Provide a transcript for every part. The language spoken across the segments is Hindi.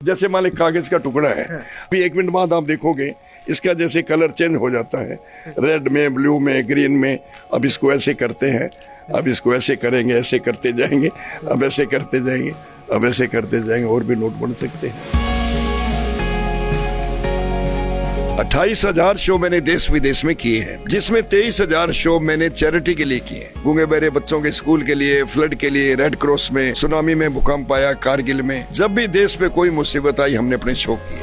जैसे मान ली कागज का टुकड़ा है, अभी 1 मिनट बाद आप देखोगे इसका जैसे कलर चेंज हो जाता है, रेड में, ब्लू में, ग्रीन में। अब इसको ऐसे करते हैं, अब इसको ऐसे करेंगे, ऐसे करते जाएंगे, अब ऐसे करते जाएंगे, अब ऐसे करते जाएंगे, और भी नोट बन सकते हैं। 28,000 शो मैंने देश विदेश में किए हैं, जिसमें 23,000 शो मैंने चैरिटी के लिए किए। गूंगे बहरे बच्चों के स्कूल के लिए, फ्लड के लिए, रेड क्रॉस में, सुनामी में, भूकंप आया, कारगिल में, जब भी देश पे कोई मुसीबत आई हमने अपने शो किए।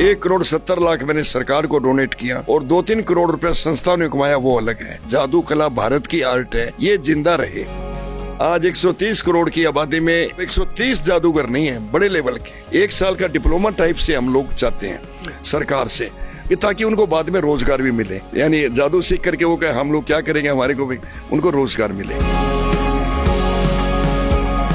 1,70,00,000 मैंने सरकार को डोनेट किया और 2-3 करोड़ रुपया संस्था ने कमाया, वो अलग है। जादू कला भारत की आर्ट है, ये जिंदा रहे। आज 130 करोड़ की आबादी में 130 जादूगर नहीं है, बड़े लेवल के। 1 साल का डिप्लोमा टाइप से हम लोग चाहते हैं सरकार से कि ताकि उनको बाद में रोजगार भी मिले, यानी जादू सीख करके वो कहे हम लोग क्या करेंगे, हमारे को भी उनको रोजगार मिले।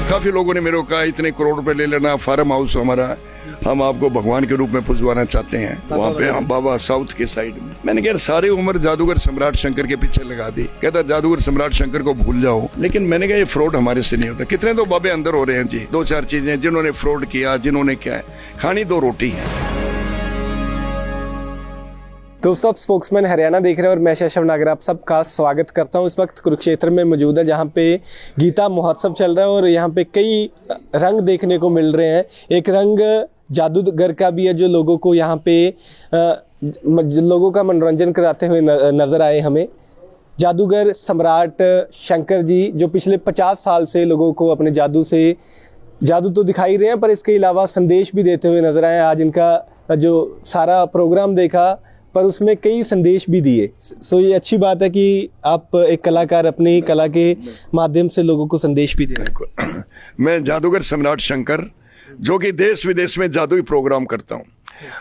काफी लोगों ने मेरे को कहा इतने करोड़ रुपए ले लेना, फार्म हाउस हमारा, हम आपको भगवान के रूप में पुजवाना चाहते हैं वहाँ पे, हम बाबा साउथ के साइड में। मैंने कहा सारी उम्र जादूगर सम्राट शंकर के पीछे लगा दी। कहता जादूगर सम्राट शंकर को भूल जाओ, लेकिन मैंने कहा ये फ्रॉड हमारे से नहीं होता। कितने तो बाबे अंदर हो रहे हैं जी, 2-4 चीजें जिन्होंने फ्रॉड किया, जिन्होंने क्या है, खानी 2 रोटी है। दोस्तों, आप स्पोक्समैन हरियाणा देख रहे हैं और मैं शशव नागर आप सबका स्वागत करता हूं। इस वक्त कुरुक्षेत्र में मौजूद है, जहां पे गीता महोत्सव चल रहा है और यहां पे कई रंग देखने को मिल रहे हैं। एक रंग जादूगर का भी है जो लोगों को यहाँ पे लोगों का मनोरंजन कराते हुए नजर आए हमें। जादूगर सम्राट शंकर जी जो पिछले 50 साल से लोगों को अपने जादू तो दिखाई रहे हैं, पर इसके अलावा संदेश भी देते हुए नजर आए। आज इनका जो सारा प्रोग्राम देखा पर उसमें कई संदेश भी दिए। सो ये अच्छी बात है कि आप एक कलाकार अपनी कला के माध्यम से लोगों को संदेश भी दे रहे हैं। मैं जादूगर सम्राट शंकर जो कि देश विदेश में जादुई प्रोग्राम करता हूँ।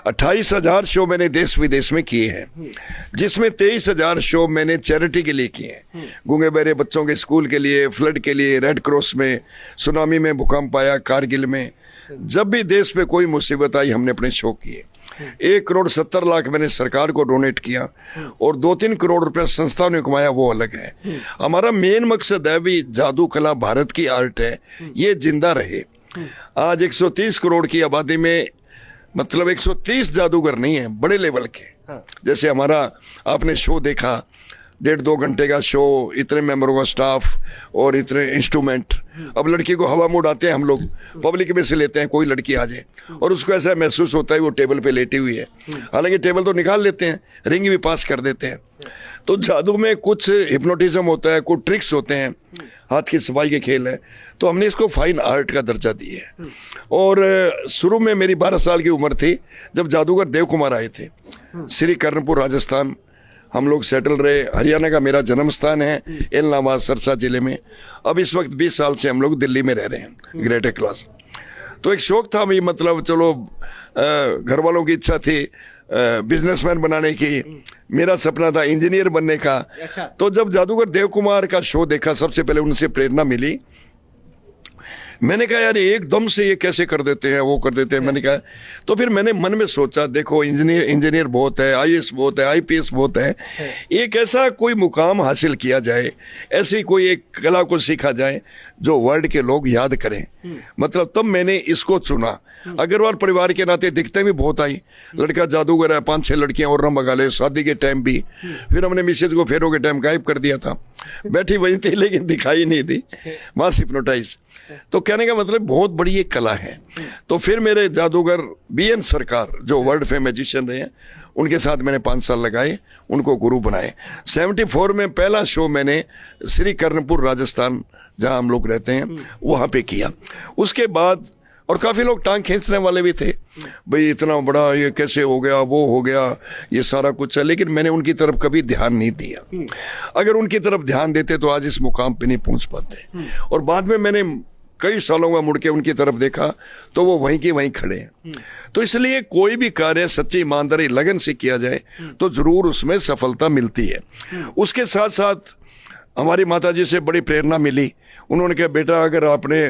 28,000 शो मैंने देश विदेश में किए हैं, जिसमें 23,000 शो मैंने चैरिटी के लिए किए हैं। गूंगे बहरे बच्चों के स्कूल के लिए, फ्लड के लिए, रेड क्रॉस में, सुनामी में, भूकंप आया, कारगिल में, जब भी देश पे कोई मुसीबत आई हमने अपने शो किए। 1,70,00,000 मैंने सरकार को डोनेट किया और 2-3 करोड़ रुपया संस्था ने कमाया, वो अलग है। हमारा मेन मकसद है भी जादू कला भारत की आर्ट है, ये जिंदा रहे। आज 130 करोड़ की आबादी में मतलब 130 जादूगर नहीं है, बड़े लेवल के। जैसे हमारा आपने शो देखा, 1.5-2 घंटे का शो, इतने मेंबरों का स्टाफ और इतने इंस्ट्रूमेंट। अब लड़की को हवा में उड़ाते हैं हम लोग, पब्लिक में से लेते हैं, कोई लड़की आ जाए और उसको ऐसा महसूस होता है वो टेबल पे लेटी हुई है, हालांकि टेबल तो निकाल लेते हैं, रिंग भी पास कर देते हैं। तो जादू में कुछ हिप्नोटिज्म होता है, कुछ ट्रिक्स होते हैं, हाथ की सफाई के खेल है, तो हमने इसको फाइन आर्ट का दर्जा दिया है। और शुरू में मेरी 12 साल की उम्र थी जब जादूगर देव कुमार आए थे। श्री कर्णपुर राजस्थान हम लोग सेटल रहे। हरियाणा का मेरा जन्म स्थान है, एलनाबाद सरसा जिले में। अब इस वक्त 20 साल से हम लोग दिल्ली में रह रहे हैं, ग्रेटर क्लास। तो एक शौक था भाई, मतलब चलो घर वालों की इच्छा थी बिजनेसमैन बनाने की, मेरा सपना था इंजीनियर बनने का। तो जब जादूगर देव कुमार का शो देखा, सबसे पहले उनसे प्रेरणा मिली। मैंने कहा यार एकदम से ये कैसे कर देते हैं, वो कर देते हैं। मैंने कहा, तो फिर मैंने मन में सोचा देखो इंजीनियर बहुत है, IAS बहुत है, IPS बहुत है, एक ऐसा कोई मुकाम हासिल किया जाए, ऐसी कोई एक कला को सीखा जाए जो वर्ल्ड के लोग याद करें। मतलब तब मैंने इसको चुना। अग्रवाल परिवार के नाते दिखते भी बहुत आई, लड़का जादूगर है, 5-6 लड़कियां और मंगा ले, शादी के टाइम भी। फिर हमने मिसेज को फेरों के टाइम गायब कर दिया था, बैठी वही थी लेकिन दिखाई नहीं दी, मास हिप्नोटाइज। तो कहने का मतलब बहुत बड़ी एक कला है। तो फिर मेरे जादूगर BN सरकार जो वर्ल्ड फेम मैजिशियन रहे हैं, उनके साथ मैंने 5 साल लगाए, उनको गुरु बनाए। 74 में पहला शो मैंने श्री कर्णपुर राजस्थान जहां हम लोग रहते हैं वहां पे किया। उसके बाद और काफ़ी लोग टांग खींचने वाले भी थे, भाई इतना बड़ा ये कैसे हो गया, वो हो गया, ये सारा कुछ है, लेकिन मैंने उनकी तरफ कभी ध्यान नहीं दिया। अगर उनकी तरफ ध्यान देते तो आज इस मुकाम पे नहीं पहुंच पाते। और बाद में मैंने कई सालों में मुड़ के उनकी तरफ देखा तो वो वहीं के वहीं खड़े हैं। तो इसलिए कोई भी कार्य सच्ची ईमानदारी लगन से किया जाए तो जरूर उसमें सफलता मिलती है। उसके साथ साथ हमारी माता जी से बड़ी प्रेरणा मिली। उन्होंने कहा बेटा अगर आपने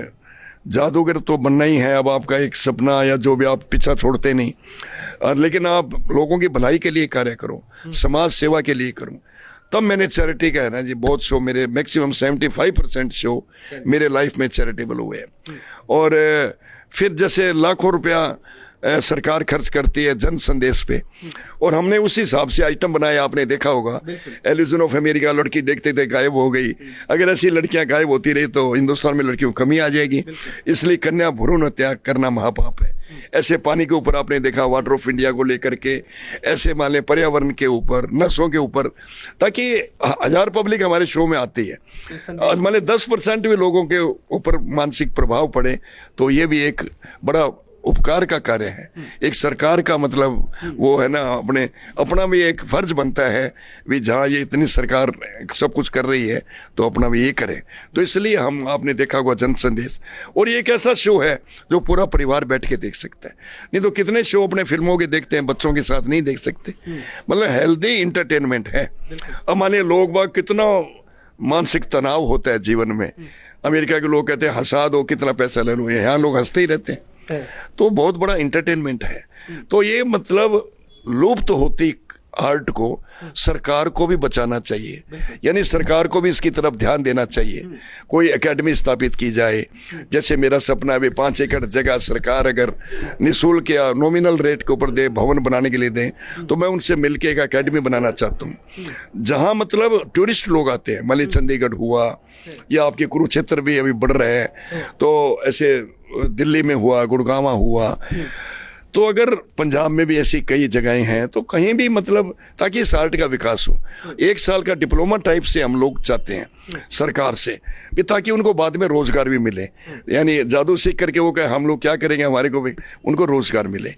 जादूगर तो बनना ही है, अब आपका एक सपना या जो भी, आप पीछा छोड़ते नहीं, लेकिन आप लोगों की भलाई के लिए कार्य करो, समाज सेवा के लिए करो। तब मैंने चैरिटी का है ना जी, बहुत शो मेरे मैक्सिमम 75% शो मेरे लाइफ में चैरिटेबल हुए हैं। और फिर जैसे लाखों रुपया सरकार खर्च करती है जन संदेश पे, और हमने उस हिसाब से आइटम बनाया। आपने देखा होगा एल्यूजन ऑफ अमेरिका, लड़की देखते देखते गायब हो गई। अगर ऐसी लड़कियां गायब होती रही तो हिंदुस्तान में लड़कियों की कमी आ जाएगी। इसलिए कन्या भ्रूण हत्या करना महापाप है। ऐसे पानी के ऊपर आपने देखा वाटर ऑफ इंडिया को लेकर के, ऐसे मान लें पर्यावरण के ऊपर, नसों के ऊपर, ताकि 1000 पब्लिक हमारे शो में आती है। आज मान लें 10% भी लोगों के ऊपर मानसिक प्रभाव पड़े तो ये भी एक बड़ा उपकार का कार्य है। एक सरकार का मतलब वो है ना, अपना भी एक फर्ज बनता है भी, जहाँ ये इतनी सरकार सब कुछ कर रही है तो अपना भी ये करें। तो इसलिए हम, आपने देखा होगा जन संदेश, और ये एक ऐसा शो है जो पूरा परिवार बैठ के देख सकता है। नहीं तो कितने शो अपने फिल्मों के देखते हैं, बच्चों के साथ नहीं देख सकते। मतलब हेल्दी इंटरटेनमेंट है। अब मानिए लोग बाग कितना मानसिक तनाव होता है जीवन में। अमेरिका के लोग कहते हैं हंसा दो, कितना पैसा ले लो, यहाँ लोग हंसते ही रहते हैं। तो बहुत बड़ा इंटरटेनमेंट है। तो ये मतलब लुप्त होती आर्ट को सरकार को भी बचाना चाहिए, यानी सरकार को भी इसकी तरफ ध्यान देना चाहिए। कोई एकेडमी स्थापित की जाए, जैसे मेरा सपना है 5 एकड़ जगह सरकार अगर निःशुल्क या नॉमिनल रेट के ऊपर दे, भवन बनाने के लिए दें, तो मैं उनसे मिलके एक एकेडमी बनाना चाहता हूँ जहाँ मतलब टूरिस्ट लोग आते हैं। मान लीजिए चंडीगढ़ हुआ, या आपके कुरुक्षेत्र भी अभी बढ़ रहे हैं, तो ऐसे दिल्ली में हुआ, गुड़गांव हुआ, तो अगर पंजाब में भी ऐसी कई जगहें हैं तो कहीं भी मतलब, ताकि इस आर्ट का विकास हो। 1 साल का डिप्लोमा टाइप से हम लोग चाहते हैं सरकार से भी, ताकि उनको बाद में रोजगार भी मिले। यानी जादू सीख करके वो कहे हम लोग क्या करेंगे, हमारे को भी, उनको रोजगार मिले।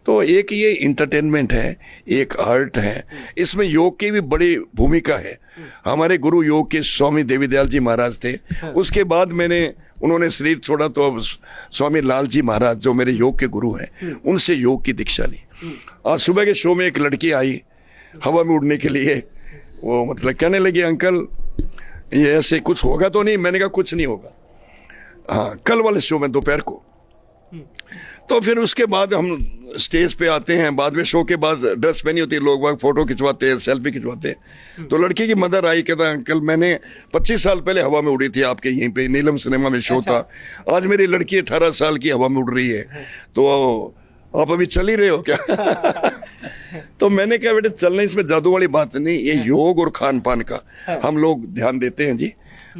तो एक ये इंटरटेनमेंट है, एक आर्ट है। इसमें योग की भी बड़ी भूमिका है। हमारे गुरु योग के स्वामी देवीदयाल जी महाराज थे। उसके बाद उन्होंने शरीर छोड़ा तो अब स्वामी लाल जी महाराज जो मेरे योग के गुरु हैं, उनसे योग की दीक्षा ली। आज सुबह के शो में एक लड़की आई हवा में उड़ने के लिए। वो मतलब कहने लगी अंकल ये ऐसे कुछ होगा तो नहीं? मैंने कहा कुछ नहीं होगा। हाँ, कल वाले शो में दोपहर को। तो फिर उसके बाद हम स्टेज पे आते हैं, बाद में शो के बाद ड्रेस पहनी होती है, लोग बाग फोटो खिंचवाते हैं, सेल्फी खिंचवाते हैं। तो लड़की की मदर आई, कहता अंकल मैंने 25 साल पहले हवा में उड़ी थी आपके यहीं पे, नीलम सिनेमा में शो था। आज मेरी लड़की 18 साल की हवा में उड़ रही है, तो आप अभी चल ही रहे हो क्या? तो मैंने कहा बेटे चलने इसमें जादू वाली बात नहीं, ये योग और खान पान का हम लोग ध्यान देते हैं जी।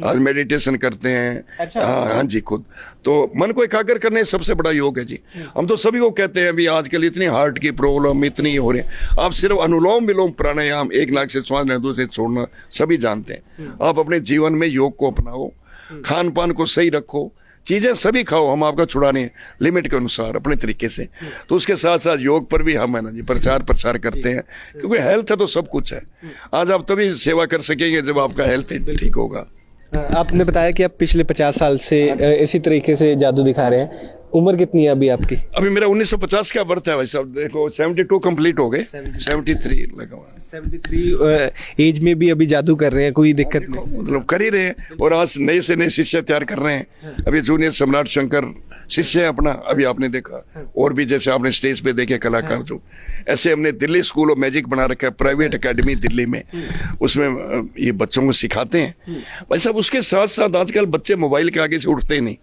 आज मेडिटेशन करते हैं। हाँ जी, खुद तो मन को एकाग्र करने सबसे बड़ा योग है जी। हम तो सभी को कहते हैं भी आजकल इतनी हार्ट की प्रॉब्लम इतनी हो रही है, आप सिर्फ अनुलोम विलोम प्राणायाम 1 नाक से श्वास लेना, दूसरे छोड़ना सभी जानते हैं। आप अपने जीवन में योग को अपनाओ, खान पान को सही रखो, चीजें सभी खाओ, हम आपका छुड़ाने लिमिट के अनुसार अपने तरीके से। तो उसके साथ साथ योग पर भी हम है ना जी प्रचार प्रसार करते हैं, क्योंकि हेल्थ है तो सब कुछ है। आज आप तभी सेवा कर सकेंगे जब आपका हेल्थ ठीक होगा। आपने बताया कि आप पिछले 50 साल से इसी तरीके से जादू दिखा रहे हैं। उम्र कितनी है अभी आपकी? अभी मेरा 1950 का बर्थ है भाई साहब। देखो 72 कंप्लीट हो गए, 73 लगा हुआ है। 73 एज में भी अभी जादू कर रहे हैं, कोई दिक्कत नहीं? मतलब कर ही रहे हैं, और आज नए से नए शिष्य तैयार कर रहे हैं। अभी जूनियर सम्राट शंकर शिष्य है अपना, अभी आपने देखा। और भी जैसे आपने स्टेज पे देखे कलाकार जो, ऐसे हमने दिल्ली स्कूल ऑफ मैजिक बना रखा है, प्राइवेट एकेडमी दिल्ली में। उसमें ये बच्चों को सिखाते हैं भाई साहब। उसके साथ साथ आजकल बच्चे मोबाइल के आगे से उठते नहीं,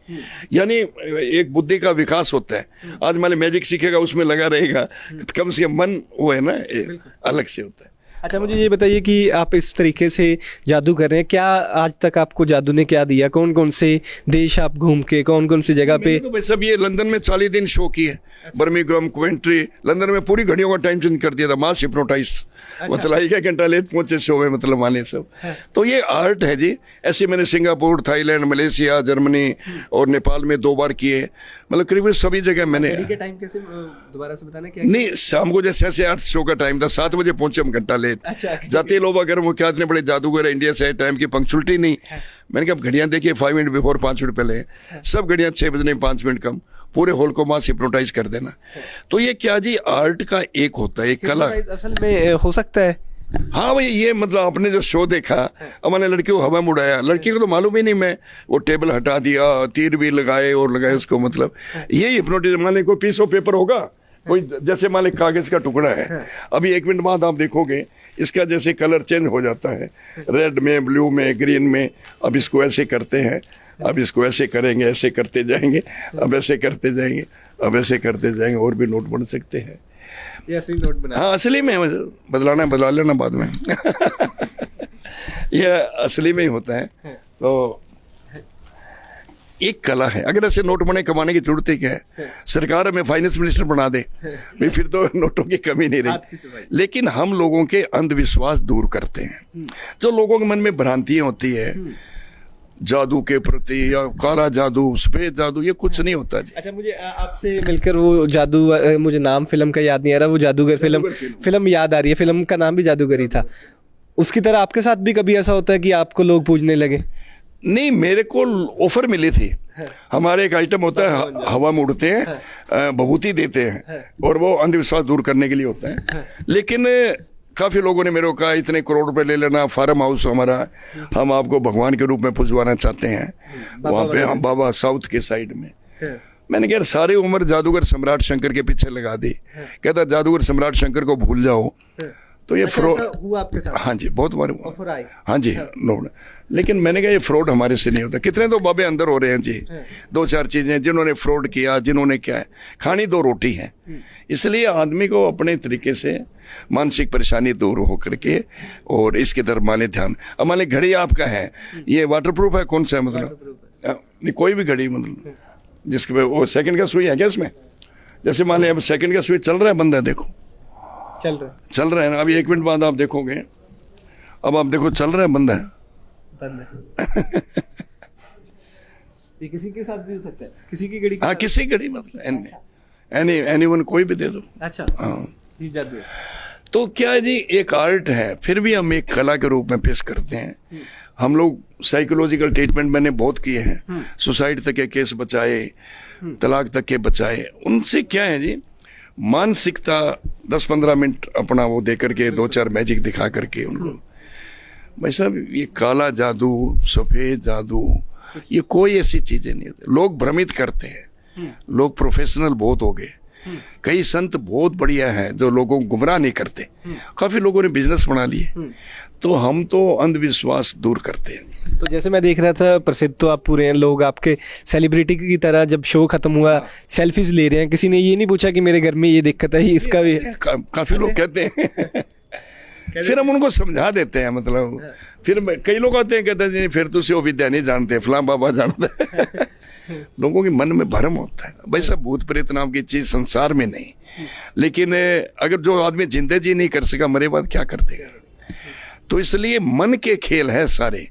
यानी एक बुद्धि का विकास होता है। आज मान मैजिक सीखेगा, उसमें लगा रहेगा, कम से कम मन वो है ना अलग से होता है। अच्छा, मुझे ये बताइए कि आप इस तरीके से जादू कर रहे हैं, क्या आज तक आपको जादू ने क्या दिया? कौन कौन से देश आप घूम के, कौन कौन सी जगह पे? तो भाई साहब ये लंदन में 40 दिन शो की है, बर्मिंघम, कवेंट्री, लंदन में पूरी घड़ियों का टाइम चेंज कर दिया था। मास हिप्नोटाइज, मतलब 1 घंटा लेट पहुंचे शो में, मतलब माने सब। तो ये आर्ट है जी। ऐसे मैंने सिंगापुर, थाईलैंड, मलेशिया, जर्मनी और नेपाल में 2 बार किए। मतलब करीब सभी जगह मैंने। टाइम कैसे दोबारा से बताना क्या? नहीं, शाम को जैसे 8 शो का टाइम था, 7 बजे पहुंचे हम, घंटा लेट। जाते लोग अगर वो क्या इतने बड़े जादूगर है, इंडिया से टाइम की पंक्चुअलिटी नहीं। मैंने कहा घड़ियां देखिए 5 मिनट बिफोर, 5 मिनट पहले। सब घड़ियां 6 बजने 5 मिनट कम, पूरे हॉल को मास हिप्नोटाइज कर देना। तो ये क्या जी आर्ट का एक होता है, एक कला असल में हो सकता है। हाँ भाई, ये मतलब आपने जो शो देखा, अब मैंने लड़की को हवा में उड़ाया, लड़की को तो मालूम ही नहीं, मैं वो टेबल हटा दिया, तीर भी लगाए और लगाए उसको, मतलब ये हिप्नोटिज्म। मान कोई पीस ऑफ पेपर होगा, कोई जैसे मान ली कागज का टुकड़ा है, अभी 1 मिनट बाद आप देखोगे इसका जैसे कलर चेंज हो जाता है, रेड में, ब्लू में, ग्रीन में। अब इसको ऐसे करते हैं, अब इसको ऐसे करेंगे, ऐसे करते जाएंगे, अब ऐसे करते जाएंगे, अब ऐसे करते जाएंगे, और भी नोट बन सकते हैं। ये असली नोट बना। हाँ, असली में बदलाना है, बदला लेना बाद में। ये असली में ही होता है। तो एक कला है। अगर ऐसे नोट बने कमाने की जरूरत ही क्या है? सरकार हमें फाइनेंस मिनिस्टर बना दे भाई, फिर तो नोटों की कमी नहीं रही। लेकिन हम लोगों के अंधविश्वास दूर करते हैं। जो लोगों के मन में भ्रांतियां होती है जादू के प्रति, या काला जादू, सफेद जादू, ये कुछ नहीं होता जी। अच्छा, मुझे आपसे मिलकर वो जादू, मुझे नाम फिल्म का याद नहीं आ रहा, वो जादूगर फिल्म याद आ रही है। फिल्म का नाम भी जादूगरी था। उसकी तरह आपके साथ भी कभी ऐसा होता है कि आपको लोग पूजने लगे? नहीं, मेरे को ऑफर मिली थी। हमारे एक आइटम होता है, हवा में उड़ते हैं, भभूति देते हैं, और वो अंधविश्वास दूर करने के लिए होता है। लेकिन काफी लोगों ने मेरे को कहा इतने करोड़ रुपए ले लेना, फार्म हाउस हमारा, हम आपको भगवान के रूप में पुजवाना चाहते हैं वहाँ पे, हम बाबा साउथ के साइड में। मैंने कहा सारी उम्र जादूगर सम्राट शंकर के पीछे लगा दी। कहता जादूगर सम्राट शंकर को भूल जाओ। तो ये फ्रॉड हुआ आपके साथ? हाँ जी, बहुत बार हुआ। ऑफर आई? हाँ जी, नो। लेकिन मैंने कहा ये फ्रॉड हमारे से नहीं होता। कितने तो बाबे अंदर हो रहे हैं जी, 2-4 चीजें जिन्होंने फ्रॉड किया, जिन्होंने क्या है, खानी 2 रोटी है। इसलिए आदमी को अपने तरीके से मानसिक परेशानी दूर हो करके और इसकी तरफ माने ध्यान। अब मान ली घड़ी आपका है, ये वाटरप्रूफ है, कौन सा है, मतलब नहीं कोई भी घड़ी, मतलब जिसके पे वो सेकंड का सुई है क्या इसमें? जैसे मान ली अब सेकंड का सुई चल रहा है, बंदा देखो चल रहा है ना। अभी 1 मिनट बाद आप देखोगे, अब आप देखो चल रहा है, बंदा है, बंद है। ये किसी के साथ भी हो सकता है, किसी की घड़ी? हाँ, किसी घड़ी, मतलब एनीवन, कोई भी दे दो। अच्छा, हाँ। ये जादू है। तो क्या है जी, एक आर्ट है, फिर भी हम एक कला के रूप में पेश करते हैं। हम लोग साइकोलॉजिकल ट्रीटमेंट मैंने बहुत किए हैं, सुसाइड तक के केस बचाए, तलाक तक के बचाए। उनसे क्या है जी, मानसिकता 10-15 मिनट अपना वो दे करके, 2-4 मैजिक दिखा करके उनको, भाई साहब ये काला जादू, सफेद जादू, ये कोई ऐसी चीजें नहीं होती। लोग भ्रमित करते हैं, लोग प्रोफेशनल बहुत हो गए। कई संत बहुत बढ़िया हैं जो लोगों को गुमराह नहीं करते। काफी लोगों ने बिजनेस बना लिए। तो हम तो अंधविश्वास दूर करते हैं। तो जैसे मैं देख रहा था, प्रसिद्ध तो आप पूरे हैं, लोग आपके सेलिब्रिटी की तरह जब शो खत्म हुआ सेल्फीज ले रहे हैं। किसी ने ये नहीं पूछा कि मेरे घर में ये दिक्कत है, इसका भी काफी लोग कहते हैं। फिर हम उनको समझा देते हैं, मतलब फिर कई लोग आते हैं, कहते हैं जी फिर तुझे वो विद्या नहीं जानते, फलां बाबा जानते। लोगों के मन में भ्रम होता है। भाई साहब भूत प्रेत नाम की चीज संसार में नहीं, लेकिन अगर जो आदमी जिंदे जी नहीं कर सका, मरे बाद क्या कर देगा? तो इसलिए मन के खेल है सारे।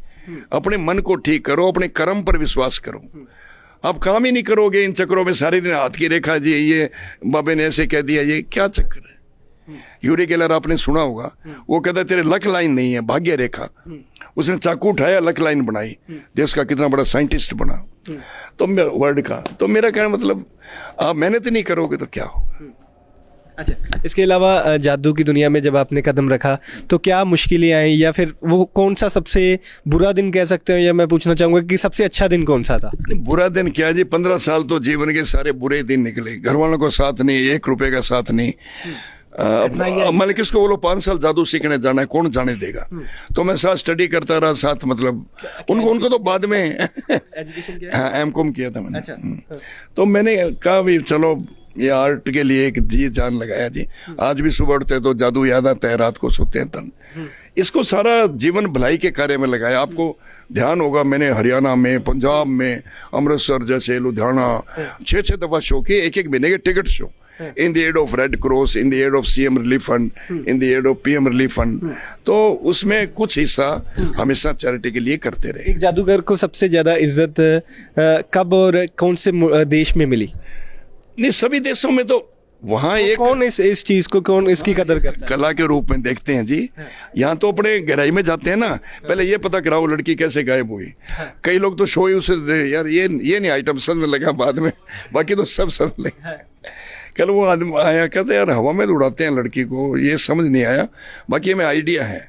अपने मन को ठीक करो, अपने कर्म पर विश्वास करो। आप काम ही नहीं करोगे इन चक्रों में, सारे दिन हाथ की रेखा जी, ये बाबे ने ऐसे कह दिया, ये क्या चक्कर है? यूरी गेलर आपने सुना होगा, वो कहता है तेरे लक लाइन नहीं है, भाग्य रेखा। उसने चाकू उठाया, लक लाइन बनाई, देश का कितना बड़ा साइंटिस्ट बना। तो वर्ड का, तो मेरा कहना मतलब आप मेहनत ही नहीं करोगे तो क्या होगा। अच्छा, इसके अलावा जादू की दुनिया में जब आपने कदम रखा तो क्या मुश्किलें आई, या फिर वो कौन सा सबसे बुरा दिन कह सकते हो, या मैं पूछना चाहूंगा कि सबसे अच्छा दिन कौन सा था? बुरा दिन क्या जी, 15 साल तो जीवन के सारे बुरे दिन निकले। घर वालों को साथ नहीं, 1 रुपए का साथ नहीं। मैंने किसको बोलो 5 साल जादू सीखने जाना है, कौन जाने देगा? तो मैं साथ स्टडी करता रहा, साथ मतलब उनको तो बाद में हाँ M.Com किया था मैंने। अच्छा। तो मैंने कहा भी चलो ये आर्ट के लिए एक जी जान लगाया जी। आज भी सुबह उठते तो जादू याद आता है, रात को सोते हैं तन। इसको सारा जीवन भलाई के कार्य में लगाया। आपको ध्यान होगा, मैंने हरियाणा में, पंजाब में, अमृतसर जैसे, लुधियाना 6-6 दफा शो किए, 1-1 महीने के ticket show, in the aid of red cross, in the aid of CM relief fund, in the aid of PM relief fund. तो उसमें कुछ हिस्सा हमेशा चैरिटी के लिए करते रहे। एक जादूगर को सबसे ज्यादा इज्जत कब और कौन से देश में मिली? नहीं, सभी देशों में। तो वहाँ एक कौन इस चीज को, कौन इसकी कदर करता है? कला के रूप में देखते हैं जी। यहाँ तो अपने गहराई में जाते हैं ना, पहले ये पता कराओ लड़की कैसे गायब हुई। कई लोग तो शो ही उसे यार ये नहीं आइटम समझ लगा बाद में, बाकी तो सब समझ लगे। कल वो आदमी आया, कहते यार हवा में उड़ाते हैं लड़की को, ये समझ नहीं आया, बाकी हमें आइडिया है।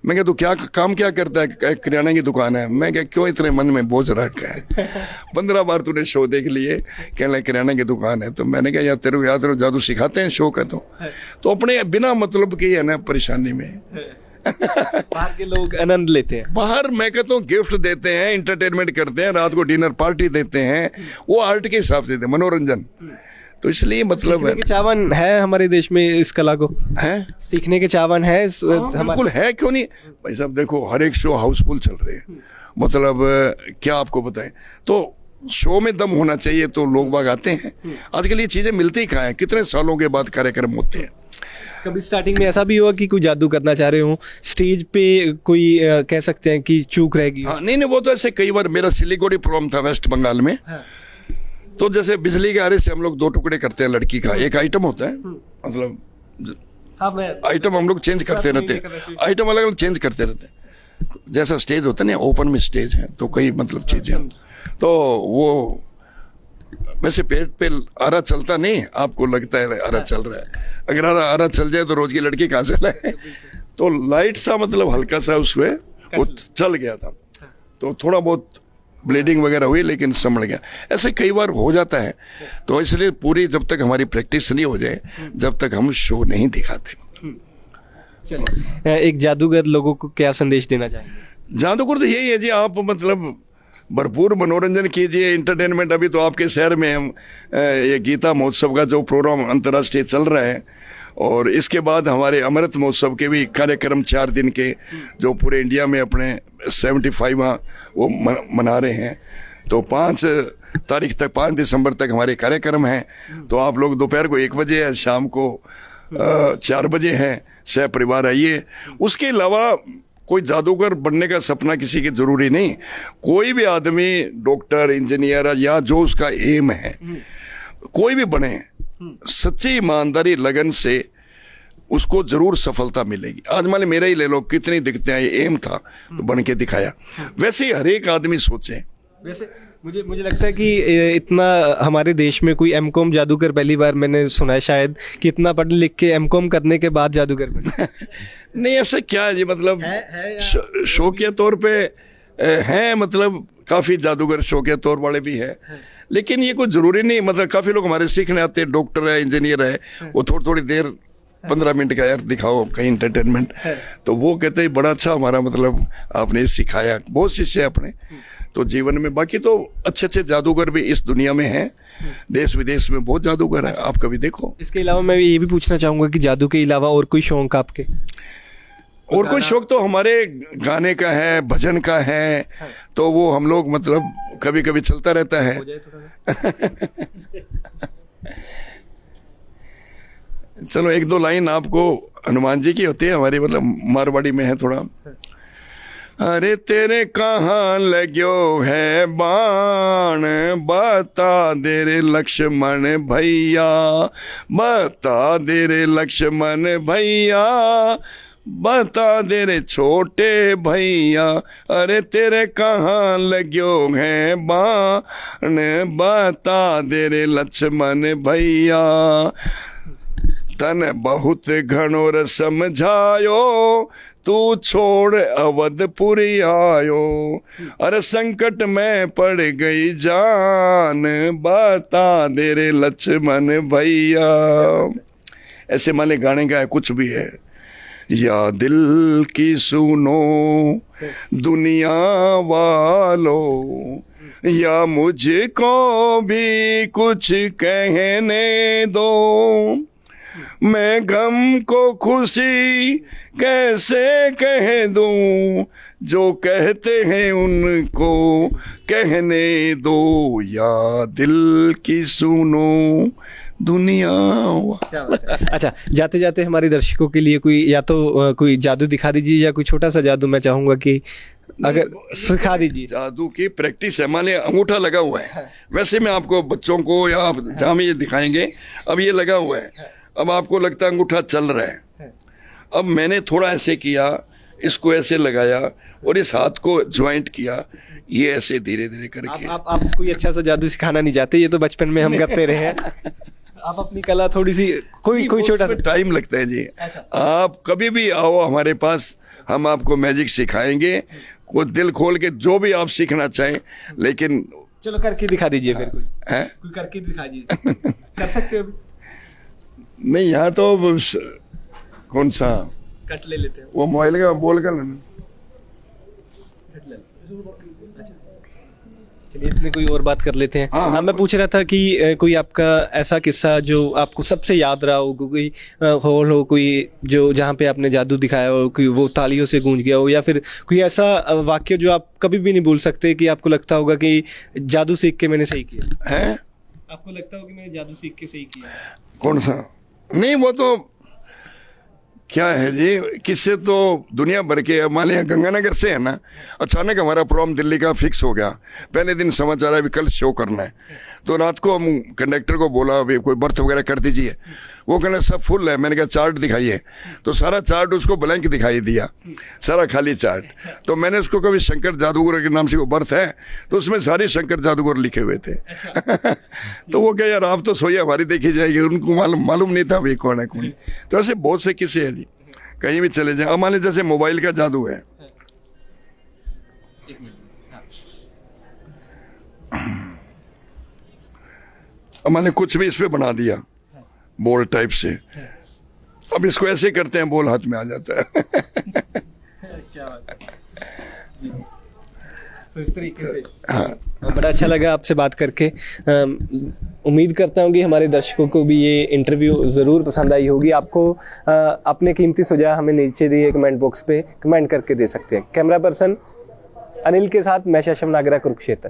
मैं क्या, तू क्या काम क्या करता है? कहे, किराना की दुकान है। मैं क्या, क्यों इतने मन में बोझ रखा है? 15 बार तूने शो देख लिए, कहने लगे किराना की दुकान है। तो मैंने कहा यार तेरे को याद रहो, जादू सिखाते हैं शो का। तो अपने बिना मतलब के है ना परेशानी में। बाहर के लोग आनंद लेते हैं, बाहर मैं कहता हूँ गिफ्ट देते हैं, इंटरटेनमेंट करते हैं, रात को डिनर पार्टी देते हैं, वो आर्ट के हिसाब से देते हैं, मनोरंजन। तो इसलिए मतलब सीखने के चावन है हमारे देश में इस कला को, है, सीखने के चावन है बिल्कुल है, क्यों नहीं भाई साहब। देखो हर एक शो हाउसफुल चल रहे हैं, मतलब क्या आपको बताएं। तो शो में दम होना चाहिए तो लोग बाग आते हैं। आजकल ये चीजें मिलती कहाँ हैं, कितने सालों के बाद कार्यक्रम होते हैं। कभी स्टार्टिंग में ऐसा भी हुआ कि कोई जादू करना चाह रहे हो, स्टेज पे कोई कह सकते हैं कि चूक रहेगी? हाँ, नहीं वो तो ऐसे कई बार, मेरा सिलीगुड़ी प्रोग्राम था वेस्ट बंगाल में। तो जैसे बिजली के आरे से हम लोग 2 टुकड़े करते हैं लड़की का, एक आइटम होता है, मतलब आइटम हम लोग चेंज करते रहते हैं, आइटम अलग अलग चेंज करते रहते हैं। जैसा स्टेज होता है ना, ओपन में स्टेज है तो कई मतलब चीजें, तो वो वैसे पेट पे आरा चलता नहीं, आपको लगता है आरा चल रहा है, अगर आरा चल जाए तो रोज की लड़की कहाँ से लाए। तो लाइट सा मतलब हल्का सा उसमें वो चल गया था, तो थोड़ा बहुत ब्लीडिंग वगैरह हुई, लेकिन संभल गया। ऐसे कई बार हो जाता है। तो इसलिए पूरी जब तक हमारी प्रैक्टिस नहीं हो जाए, जब तक हम शो नहीं दिखाते। एक जादूगर लोगों को क्या संदेश देना चाहेंगे? जादूगर तो यही है जी, आप मतलब भरपूर मनोरंजन कीजिए, इंटरटेनमेंट। अभी तो आपके शहर में हम ये गीता महोत्सव का जो प्रोग्राम अंतर्राष्ट्रीय चल रहा है, और इसके बाद हमारे अमृत महोत्सव के भी कार्यक्रम 4 दिन के जो पूरे इंडिया में अपने 75वां वो मना रहे हैं। तो 5 तारीख तक, 5 दिसंबर तक हमारे कार्यक्रम हैं। तो आप लोग दोपहर को 1 बजे है, शाम को 4 बजे हैं, सह परिवार आइए। उसके अलावा कोई जादूगर बनने का सपना किसी की जरूरी नहीं, कोई भी आदमी डॉक्टर, इंजीनियर या जो उसका एम है, कोई भी बने, सच्ची ईमानदारी लगन से उसको जरूर सफलता मिलेगी। आज मान मेरा ही ले लो, कितनी दिक्कतें आई, एम था तो बन के दिखाया। वैसे ही हर एक आदमी सोचे। वैसे मुझे लगता है कि इतना हमारे देश में कोई एमकॉम जादूगर पहली बार मैंने सुना है शायद, कि इतना पढ़ लिख के एमकॉम करने के बाद जादूगर बने। नहीं ऐसा क्या है जी, मतलब शौकिया तौर पे हैं, मतलब काफ़ी जादूगर शौकिया तौर वाले भी हैं, लेकिन ये कोई ज़रूरी नहीं। मतलब काफ़ी लोग हमारे सीखने आते हैं, डॉक्टर है, इंजीनियर है, वो थोड़ी देर 15 मिनट का यार दिखाओ कहीं इंटरटेनमेंट, तो वो कहते हैं बड़ा अच्छा हमारा मतलब आपने सिखाया। बहुत शिष्य है अपने तो जीवन में। बाकी तो अच्छे जादूगर भी इस दुनिया में हैं, देश विदेश में बहुत जादूगर है, आप कभी देखो। इसके अलावा मैं ये भी पूछना चाहूँगा कि जादू के अलावा और कोई शौक आपके? और कोई शौक तो हमारे गाने का है, भजन का है, तो वो हम लोग मतलब कभी कभी चलता रहता है। चलो 1-2 लाइन आपको हनुमान जी की होती है, हमारी मतलब मारवाड़ी में है थोड़ा। अरे तेरे कहाँ लग्यो है बाण, बता दे रे लक्ष्मण भैया, बता दे रे लक्ष्मण भैया, बता दे रे छोटे भैया। अरे तेरे कहाँ लग्यो है बाण, बता दे रे लक्ष्मण भैया। तन बहुत घनोर समझायो, तू छोड़ अवधपुरी आयो। अरे संकट में पड़ गई जान, बता दे रे लक्ष्मण भैया। ऐसे माने गाने का है, कुछ भी है। या दिल की सुनो दुनिया वालों, या मुझको भी कुछ कहने दो, मैं गम को खुशी कैसे कह दूं, जो कहते हैं उनको कहने दो। या दिल की सुनो दुनिया। अच्छा, जाते जाते हमारे दर्शकों के लिए कोई या तो कोई जादू दिखा दीजिए, या कोई छोटा सा जादू मैं चाहूंगा कि अगर सिखा दीजिए। जादू की प्रैक्टिस है, माने अंगूठा लगा हुआ है, वैसे मैं आपको बच्चों को या आप जहाँ में ये दिखाएंगे, अब ये लगा हुआ है, अब आपको लगता है अंगूठा चल रहा है। अब मैंने थोड़ा ऐसे किया, इसको ऐसे लगाया और इस हाथ को ज्वाइंट किया, ये ऐसे धीरे धीरे करके। आप कोई अच्छा सा जादू सिखाना नहीं चाहते? ये तो बचपन में हम करते रहे हैं। आप अपनी कला थोड़ी सी कोई छोटा सा टाइम लगता है जी। अच्छा। आप कभी भी आओ हमारे पास, हम आपको मैजिक सिखाएंगे, वो दिल खोल के जो भी आप सीखना चाहें। लेकिन चलो करके दिखा दीजिए फिर है कोई करके दिखा दीजिए। कर सकते हो अभी? नहीं, यहाँ तो कौन सा कट ले लेते हैं। वो मोबाइल का बोल कर लेना। चलिए इतनी कोई और बात कर लेते हैं। हाँ, हाँ, मैं पूछ रहा था कि कोई आपका ऐसा किस्सा जो आपको सबसे याद रहा हो, कोई हॉल हो, कोई जो जहाँ पे आपने जादू दिखाया हो, कोई वो तालियों से गूंज गया हो, या फिर कोई ऐसा वाक्य जो आप कभी भी नहीं भूल सकते कि आपको लगता होगा कि जादू सीख के मैंने सही किया है? आपको लगता होगा कि मैंने जादू सीख के सही किया? कौन सा? नहीं, वो तो क्या है जी, किससे तो दुनिया भर के, मान लिया गंगानगर से है ना, अचानक हमारा प्रोग्राम दिल्ली का फिक्स हो गया। पहले दिन समाचार है अभी कल शो करना है, तो रात को हम कंडक्टर को बोला अभी कोई बर्थ वगैरह कर दीजिए। वो कहना सब फुल है। मैंने कहा चार्ट दिखाइए, तो सारा चार्ट उसको ब्लैंक दिखाई दिया, सारा खाली चार्ट। तो मैंने उसको कभी शंकर जादूगर के नाम से कोई बर्थ है, तो उसमें सारे शंकर जादूगर लिखे हुए थे। तो वो कह यार आप तो सोइए, हमारी देखी जाएगी। उनको मालूम नहीं था भाई कौन है कौन। तो ऐसे बहुत से किस्से हैं जी, कहीं भी चले जाए। हमारे जैसे मोबाइल का जादू है, मैंने कुछ भी इस पे बना दिया बॉल टाइप से। अब इसको ऐसे करते हैं, बॉल हाथ में आ जाता है। क्या बात है। तो इस तरीके से बड़ा अच्छा लगा आपसे बात करके। उम्मीद करता हूँ कि हमारे दर्शकों को भी ये इंटरव्यू ज़रूर पसंद आई होगी। आपको अपने कीमती सुझाव हमें नीचे दिए कमेंट बॉक्स पे कमेंट करके दे सकते हैं। कैमरा पर्सन अनिल के साथ मैं शशम नागरा, कुरुक्षेत्र।